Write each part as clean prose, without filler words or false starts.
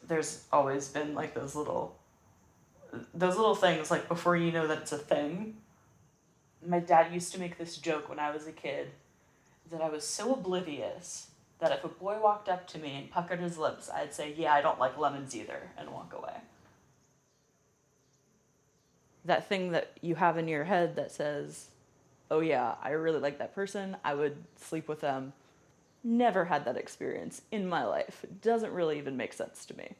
there's always been like those little things, like before you know that it's a thing. My dad used to make this joke when I was a kid that I was so oblivious that if a boy walked up to me and puckered his lips, I'd say, yeah, I don't like lemons either, and walk away. That thing that you have in your head that says, oh yeah, I really like that person, I would sleep with them. Never had that experience in my life. It doesn't really even make sense to me.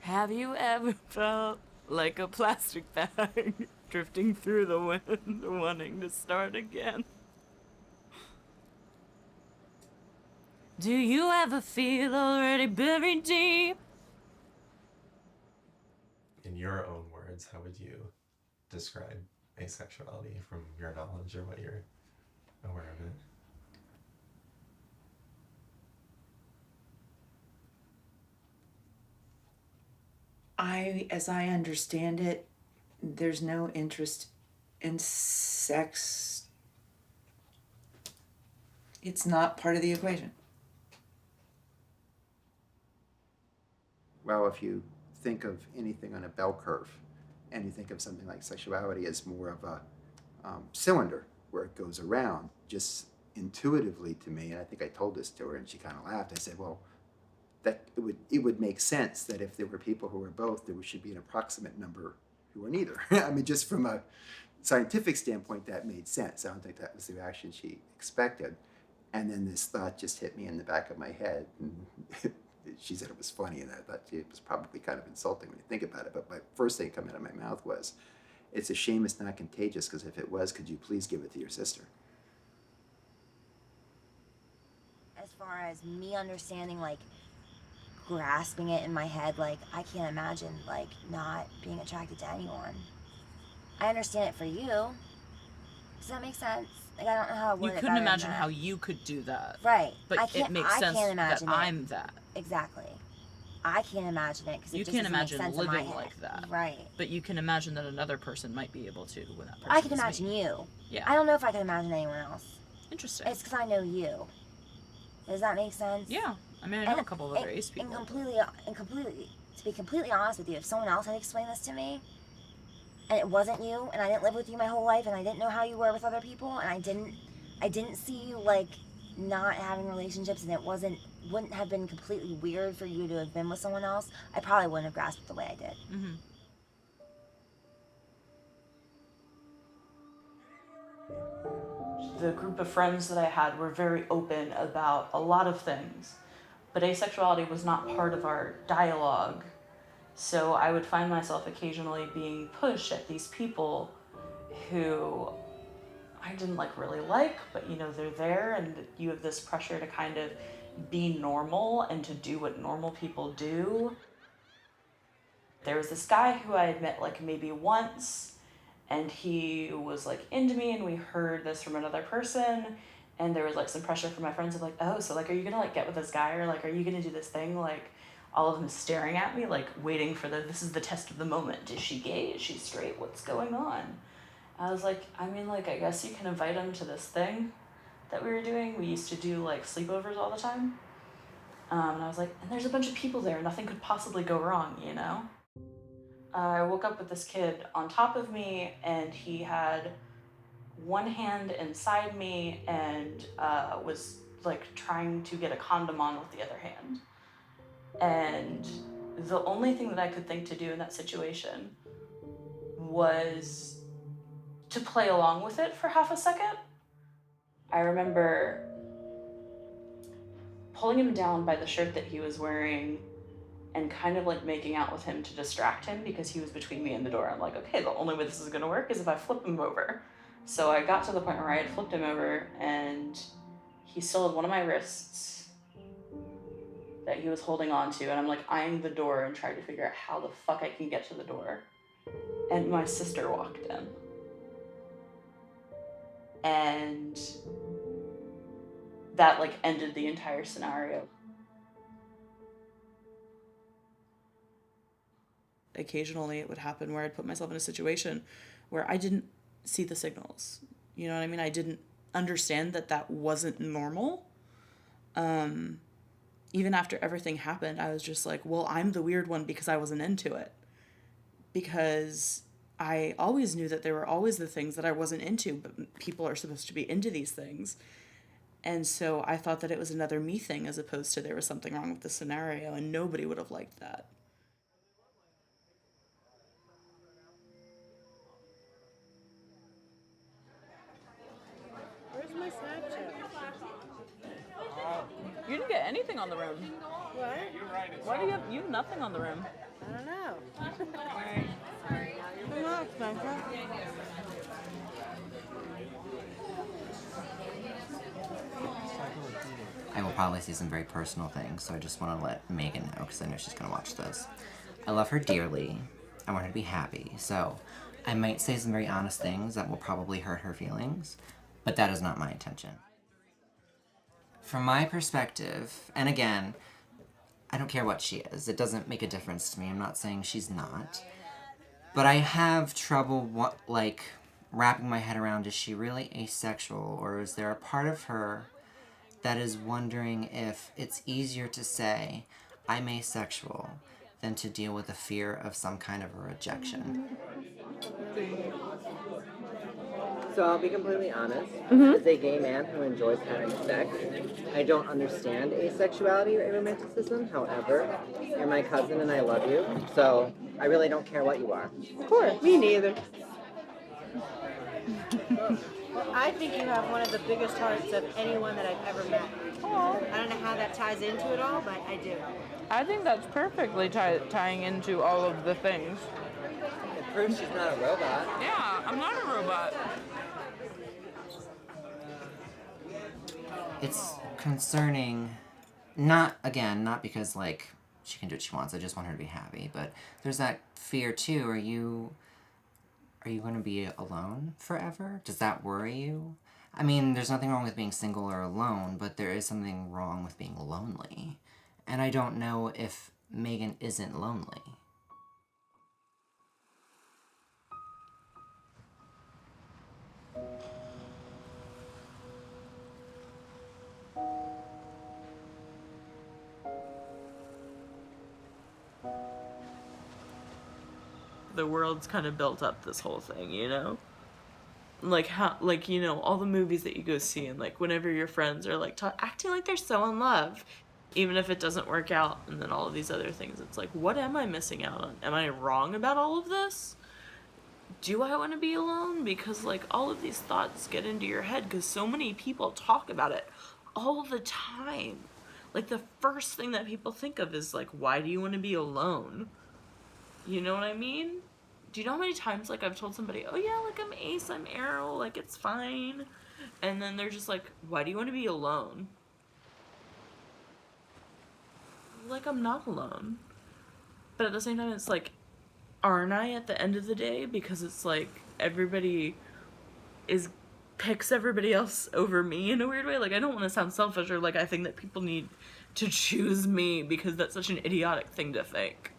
Have you ever felt like a plastic bag drifting through the wind, wanting to start again? Do you ever feel already buried deep? In your own words, how would you describe asexuality from your knowledge or what you're aware of it? As I understand it, there's no interest in sex. It's not part of the equation. Well, if you think of anything on a bell curve and you think of something like sexuality as more of a cylinder where it goes around, just intuitively to me, and I think I told this to her and she kind of laughed, I said, well, that it would make sense that if there were people who were both, there should be an approximate number who are neither. I mean, just from a scientific standpoint, that made sense. I don't think that was the reaction she expected. And then this thought just hit me in the back of my head. And she said it was funny, and I thought it was probably kind of insulting when you think about it. But my first thing coming out of my mouth was, it's a shame it's not contagious, because if it was, could you please give it to your sister? As far as me understanding, like, grasping it in my head, like, I can't imagine, like, not being attracted to anyone. I understand it for you. Does that make sense? Like, I don't know how I would. You couldn't imagine how you could do that. Right. But it makes sense that I'm that. Exactly. I can't imagine it because you can't imagine living like that. Right. But you can imagine that another person might be able to when that person I can imagine you. Yeah. I don't know if I can imagine anyone else. Interesting. It's because I know you. Does that make sense? Yeah. I mean, I know a couple of other ace people. And completely, to be completely honest with you, if someone else had explained this to me, and it wasn't you, and I didn't live with you my whole life, and I didn't know how you were with other people, and I didn't see you, like, not having relationships, and wouldn't have been completely weird for you to have been with someone else, I probably wouldn't have grasped it the way I did. Mm-hmm. The group of friends that I had were very open about a lot of things, but asexuality was not part of our dialogue. So I would find myself occasionally being pushed at these people who I didn't really like, but they're there, and you have this pressure to kind of be normal and to do what normal people do. There was this guy who I had met maybe once, and he was into me, and we heard this from another person, and there was some pressure from my friends of oh, so are you gonna get with this guy, or are you gonna do this thing? All of them staring at me, waiting for this is the test of the moment. Is she gay? Is she straight? What's going on? I was I guess you can invite him to this thing that we were doing. We used to do sleepovers all the time. And I was and there's a bunch of people there. Nothing could possibly go wrong, I woke up with this kid on top of me, and he had one hand inside me and was like trying to get a condom on with the other hand. And the only thing that I could think to do in that situation was to play along with it for half a second. I remember pulling him down by the shirt that he was wearing and kind of like making out with him to distract him because he was between me and the door. I'm like, okay, the only way this is gonna work is if I flip him over. So I got to the point where I had flipped him over, and he still had one of my wrists that he was holding on to, and I'm like eyeing the door and trying to figure out how the fuck I can get to the door. And my sister walked in. And that like ended the entire scenario. Occasionally it would happen where I'd put myself in a situation where I didn't see the signals. You know what I mean? I didn't understand that that wasn't normal. Even after everything happened, I was just like, well, I'm the weird one because I wasn't into it. Because I always knew that there were always the things that I wasn't into, but people are supposed to be into these things. And so I thought that it was another me thing as opposed to there was something wrong with the scenario, and nobody would have liked that. Where's my Snapchat? You didn't get anything on the room. What? Why do you have nothing on the room? I don't know. I'm not expensive. I will probably say some very personal things, so I just want to let Megan know because I know she's going to watch this. I love her dearly. I want her to be happy, so I might say some very honest things that will probably hurt her feelings, but that is not my intention. From my perspective, and again, I don't care what she is. It doesn't make a difference to me. I'm not saying she's not. But I have trouble, wrapping my head around, is she really asexual, or is there a part of her that is wondering if it's easier to say, I'm asexual, than to deal with the fear of some kind of a rejection? So I'll be completely honest. As a gay man who enjoys having sex, I don't understand asexuality or aromanticism. However, you're my cousin and I love you, so I really don't care what you are. Of course. Me neither. I think you have one of the biggest hearts of anyone that I've ever met. Oh, I don't know how that ties into it all, but I do. I think that's perfectly tying into all of the things. It proves she's not a robot. Yeah, I'm not a robot. It's concerning, not because, she can do what she wants, I just want her to be happy, but there's that fear, too. Are you going to be alone forever? Does that worry you? I mean, there's nothing wrong with being single or alone, but there is something wrong with being lonely. And I don't know if Megan isn't lonely. The world's kind of built up this whole thing, you know? All the movies that you go see, and whenever your friends are acting like they're so in love, even if it doesn't work out, and then all of these other things, it's like, what am I missing out on? Am I wrong about all of this? Do I want to be alone? Because all of these thoughts get into your head because so many people talk about it all the time. The first thing that people think of is why do you want to be alone? You know what I mean? Do you know how many times I've told somebody, oh yeah, I'm ace, I'm arrow, it's fine, and then they're just why do you want to be alone? I'm not alone. But at the same time, it's aren't I at the end of the day? Because it's everybody picks everybody else over me in a weird way. I don't want to sound selfish, or I think that people need to choose me, because that's such an idiotic thing to think.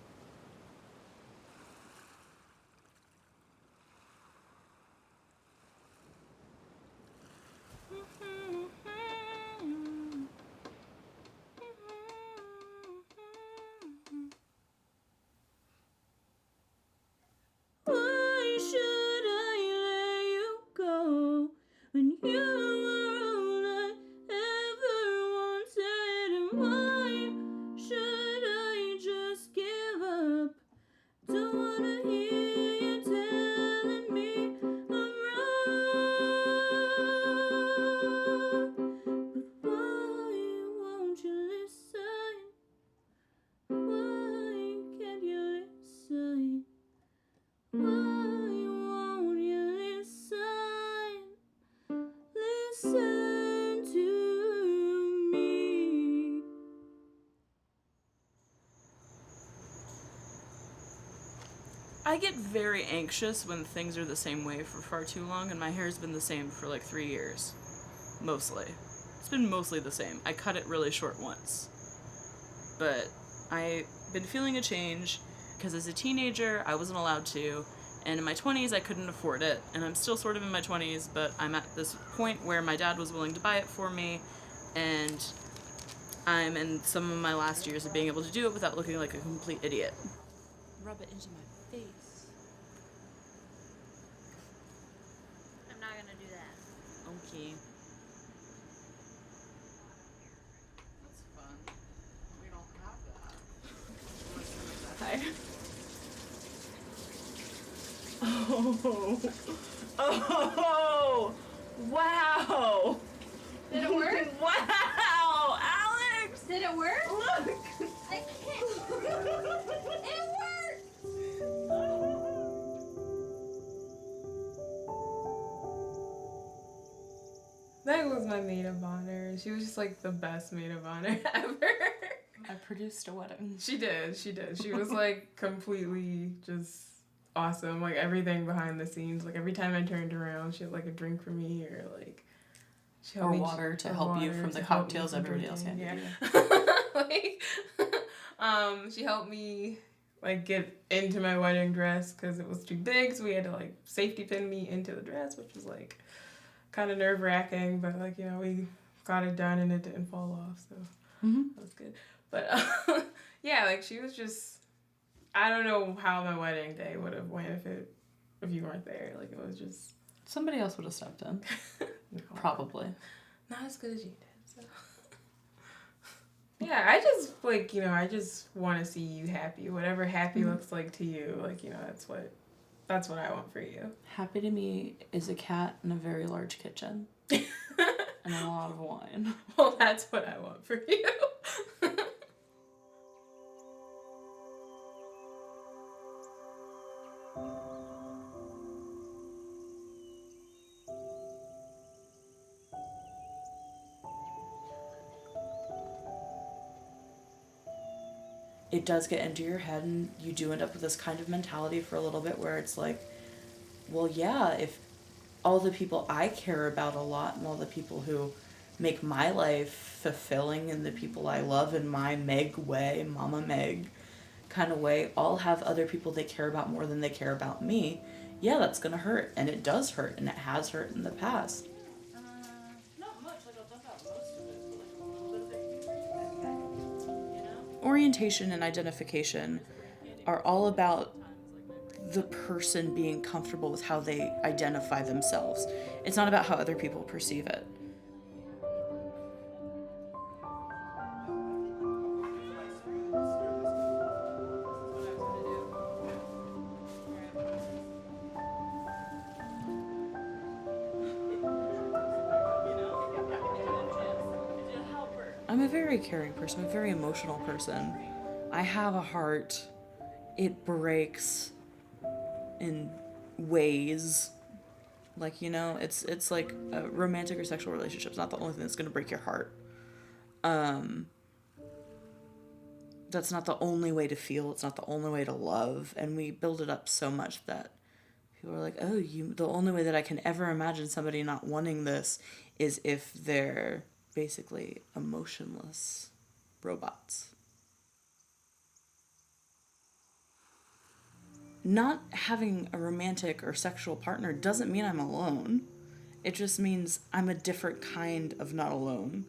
I get very anxious when things are the same way for far too long, and my hair's been the same for like 3 years. Mostly. It's been mostly the same. I cut it really short once. But I've been feeling a change because as a teenager, I wasn't allowed to, and in my 20s, I couldn't afford it, and I'm still sort of in my 20s, but I'm at this point where my dad was willing to buy it for me, and I'm in some of my last years of being able to do it without looking like a complete idiot. Rub it into my face. I'm not gonna do that. Okay. That's fun. We don't have that. Hi. Oh. Oh. Wow. Did it work? Wow. Alex. Did it work? Look. I can't. It worked! Meg was my maid of honor. She was just like the best maid of honor ever. I produced a wedding. She did. She was like completely just awesome. Like everything behind the scenes. Like every time I turned around, she had like a drink for me or like she Or water to help you from the cocktails everybody else handed you. Like, she helped me like get into my wedding dress because it was too big, so we had to like safety pin me into the dress, which was like kind of nerve-wracking, but like, you know, we got it done and it didn't fall off, so that was good. But yeah, like she was just, I don't know how my wedding day would have went if you weren't there. Like it was just Somebody else would have stepped in. no, Probably. not as good as you did. So yeah, I just like, you know, I just want to see you happy. Whatever happy looks like to you, like, you know, that's what I want for you. Happy to me is a cat in a very large kitchen. And a lot of wine. Well, that's what I want for you. It does get into your head, and you do end up with this kind of mentality for a little bit where it's like, well, yeah, if all the people I care about a lot and all the people who make my life fulfilling and the people I love in my Meg way, Mama Meg kind of way, all have other people they care about more than they care about me, yeah, that's gonna hurt. And it does hurt, and it has hurt in the past. Not much, like I'll dump out most of it, but like a little bit of it, you know? Orientation and identification are all about the person being comfortable with how they identify themselves. It's not about how other people perceive it. I'm a very caring person, I'm a very emotional person. I have a heart. It breaks in ways. Like, you know, it's like a romantic or sexual relationship's not the only thing that's gonna break your heart. That's not the only way to feel, it's not the only way to love, and we build it up so much that people are like, oh, the only way that I can ever imagine somebody not wanting this is if they're basically emotionless robots. Not having a romantic or sexual partner doesn't mean I'm alone. It just means I'm a different kind of not alone.